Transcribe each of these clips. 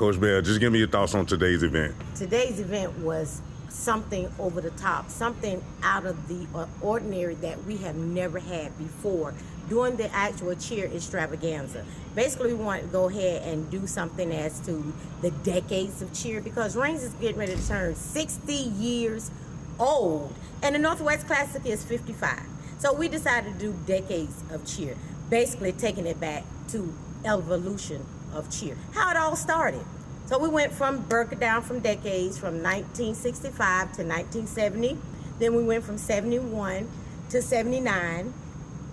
Coach Bell, just give me your thoughts on today's event. Today's event was something over the top, something out of the ordinary that we have never had before during the actual cheer extravaganza. Basically, we wanted to go ahead and do something as to the decades of cheer, because Reigns is getting ready to turn 60 years old and the Northwest Classic is 55. So we decided to do decades of cheer, basically taking it back to evolution of cheer, how it all started. So we went broke it down from decades, from 1965 to 1970. Then we went from 71 to 79,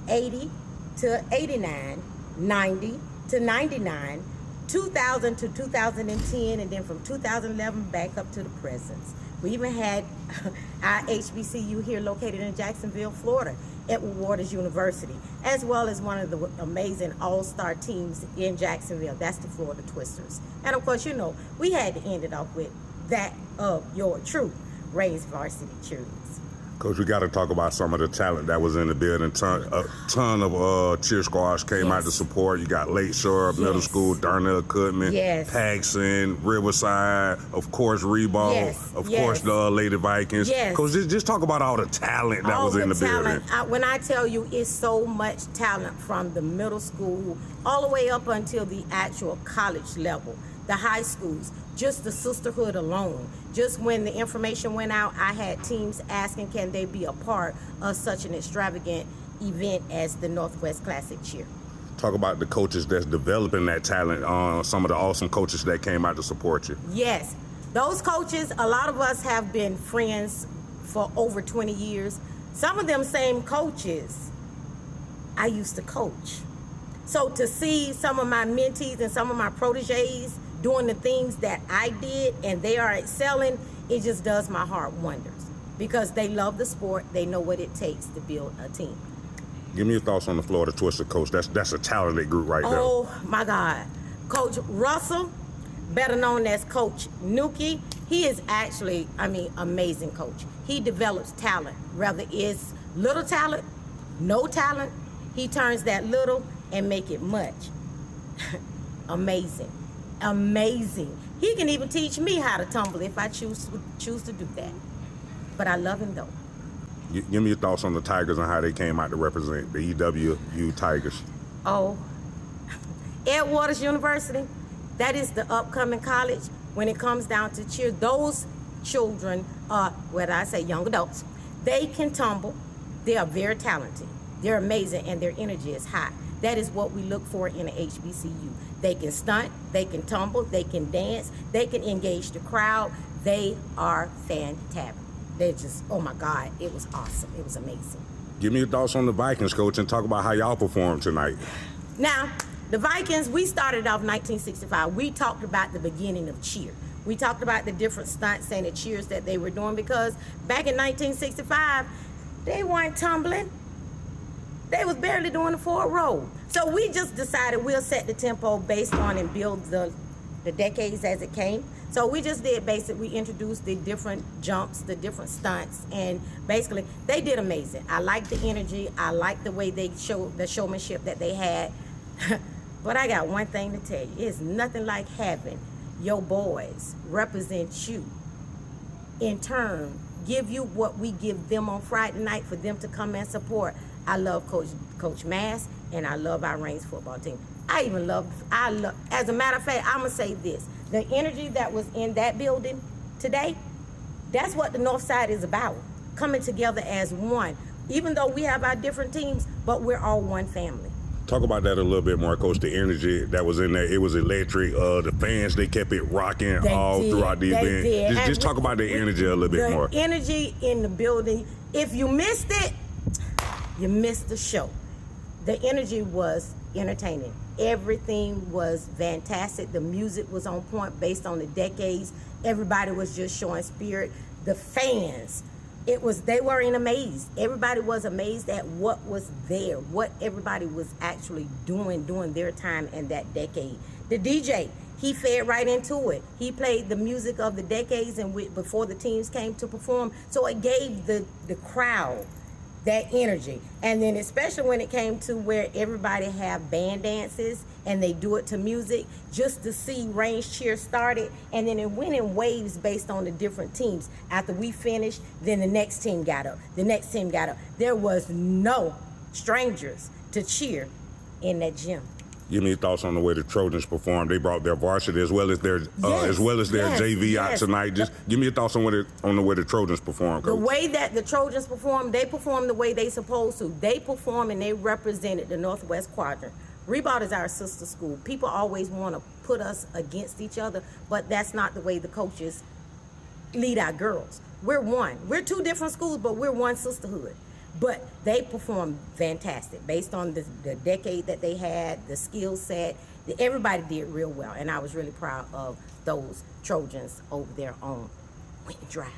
80 to 89, 90 to 99, 2000 to 2010, and then from 2011 back up to the present. We even had our HBCU here located in Jacksonville, Florida, Edward Waters University, as well as one of the amazing all-star teams in Jacksonville. That's the Florida Twisters. And of course, you know, we had to end it off with that of your truth, Reigns Varsity Cheerleaders. Coach, we got to talk about some of the talent that was in the building. A ton of cheer squads came out to support. You got Lakeshore Middle School, Darnell Cookman, Paxson, Riverside, of course, Rebo, of course, the Lady Vikings. Coach, just talk about all the talent that was in the building. When I tell you, it's so much talent from the middle school all the way up until the actual college level, the high schools, just the sisterhood alone. Just when the information went out, I had teams asking, can they be a part of such an extravagant event as the Northwest Classic Cheer? Talk about the coaches that's developing that talent, some of the awesome coaches that came out to support you. Yes, those coaches, a lot of us have been friends for over 20 years. Some of them same coaches I used to coach. So to see some of my mentees and some of my proteges doing the things that I did and they are excelling, it just does my heart wonders, because they love the sport. They know what it takes to build a team. Give me your thoughts on the Florida Twister, Coach. That's a talented group right there. Oh my God. Coach Russell, better known as Coach Nuki, he is actually, amazing coach. He develops talent, whether it's little talent, no talent, he turns that little and make it much. Amazing. He can even teach me how to tumble if I choose to do that. But I love him though. Give me your thoughts on the Tigers and how they came out to represent the EWU Tigers. Oh, Ed Waters University, that is the upcoming college. When it comes down to cheer, those children are, young adults, they can tumble. They are very talented. They're amazing and their energy is high. That is what we look for in an HBCU. They can stunt, they can tumble, they can dance, they can engage the crowd. They are fantastic. They're just, oh my God, it was awesome. It was amazing. Give me your thoughts on the Vikings, Coach, and talk about how y'all performed tonight. Now, the Vikings, we started off 1965. We talked about the beginning of cheer. We talked about the different stunts and the cheers that they were doing, because back in 1965, they weren't tumbling. They was barely doing the forward roll. So we just decided we'll set the tempo based on and build the decades as it came. So we just did we introduced the different jumps, the different stunts, and basically they did amazing. I liked the energy. I liked the way they showed the showmanship that they had. But I got one thing to tell you. It's nothing like having your boys represent you. In turn, give you what we give them on Friday night for them to come and support. I love Coach Mass, and I love our Reigns football team. I love, as a matter of fact, I'm gonna say this. The energy that was in that building today, that's what the North Side is about. Coming together as one. Even though we have our different teams, but we're all one family. Talk about that a little bit more, Coach. The energy that was in there, it was electric. The fans, they kept it rocking throughout the event. Just talk about the energy a little bit more. The energy in the building, if you missed it, you missed the show. The energy was entertaining. Everything was fantastic. The music was on point based on the decades. Everybody was just showing spirit. The fans, they were in amaze. Everybody was amazed at what was there, what everybody was actually doing during their time in that decade. The DJ, he fed right into it. He played the music of the decades and before the teams came to perform. So it gave the crowd that energy. And then especially when it came to where everybody have band dances and they do it to music, just to see Range Cheer started, and then it went in waves based on the different teams. After we finished, then the next team got up, the next team got up. There was no strangers to cheer in that gym. Give me your thoughts on the way the Trojans performed. They brought their varsity as well as their JV out tonight. Just give me your thoughts on the way the Trojans performed, Coach. The way that the Trojans performed, they performed the way they supposed to. They performed and they represented the Northwest Quadrant. Ribault is our sister school. People always want to put us against each other, but that's not the way the coaches lead our girls. We're one. We're two different schools, but we're one sisterhood. But they performed fantastic based on the decade that they had, the skill set. Everybody did real well, and I was really proud of those Trojans over there on Whitney Drive.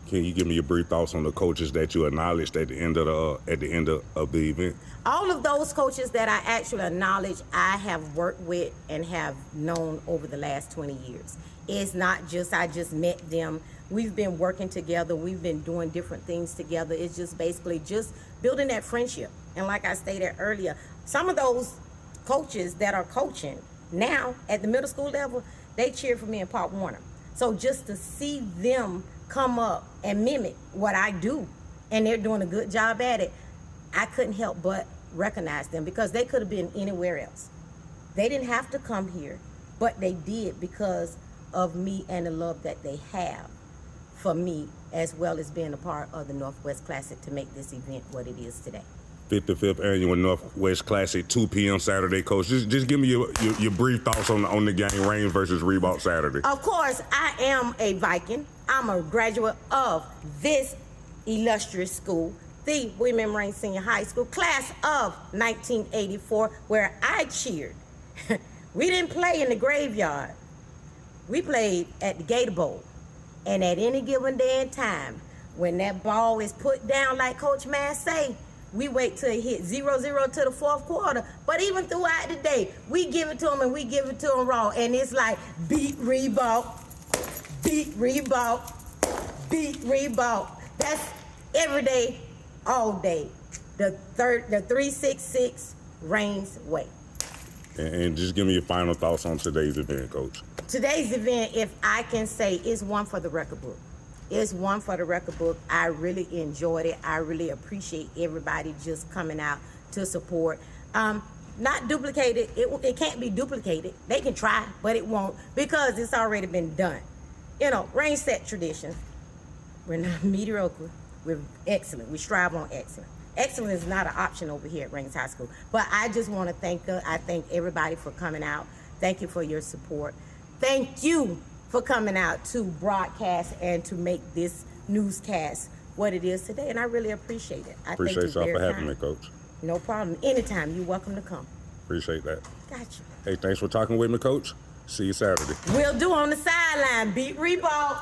Can you give me your brief thoughts on the coaches that you acknowledged at the end of the event? All of those coaches that I actually acknowledge, I have worked with and have known over the last 20 years. It's not just I just met them. We've been working together. We've been doing different things together. It's just basically just building that friendship. And like I stated earlier, some of those coaches that are coaching now at the middle school level, they cheered for me in Pop Warner. So just to see them come up and mimic what I do, and they're doing a good job at it, I couldn't help but recognize them, because they could have been anywhere else. They didn't have to come here, but they did because of me and the love that they have for me, as well as being a part of the Northwest Classic to make this event what it is today. 55th Annual Northwest Classic, 2 p.m. Saturday, Coach. Just give me your brief thoughts on the game, Range versus Ribault Saturday. Of course, I am a Viking. I'm a graduate of this illustrious school, the William Range Senior High School, class of 1984, where I cheered. We didn't play in the graveyard. We played at the Gator Bowl. And at any given day and time, when that ball is put down, like Coach Mass say, we wait till it hit 0-0 to the fourth quarter. But even throughout the day, we give it to them and we give it to them raw. And it's like, beat Ribault, beat Ribault, beat Ribault. That's every day, all day. The 366 Reigns way. And just give me your final thoughts on today's event, Coach. Today's event, if I can say, is one for the record book. It's one for the record book. I really enjoyed it. I really appreciate everybody just coming out to support. Not duplicated. It can't be duplicated. They can try, but it won't, because it's already been done. You know, Range set traditions. We're not mediocre. We're excellent. We strive on excellence. Excellence is not an option over here at Range High School. But I just want to thank everybody for coming out. Thank you for your support. Thank you for coming out to broadcast and to make this newscast what it is today. And I really appreciate it. Appreciate y'all for having me, Coach. No problem. Anytime. You're welcome to come. Appreciate that. Gotcha. Hey, thanks for talking with me, Coach. See you Saturday. We'll do on the sideline. Beat Ribault.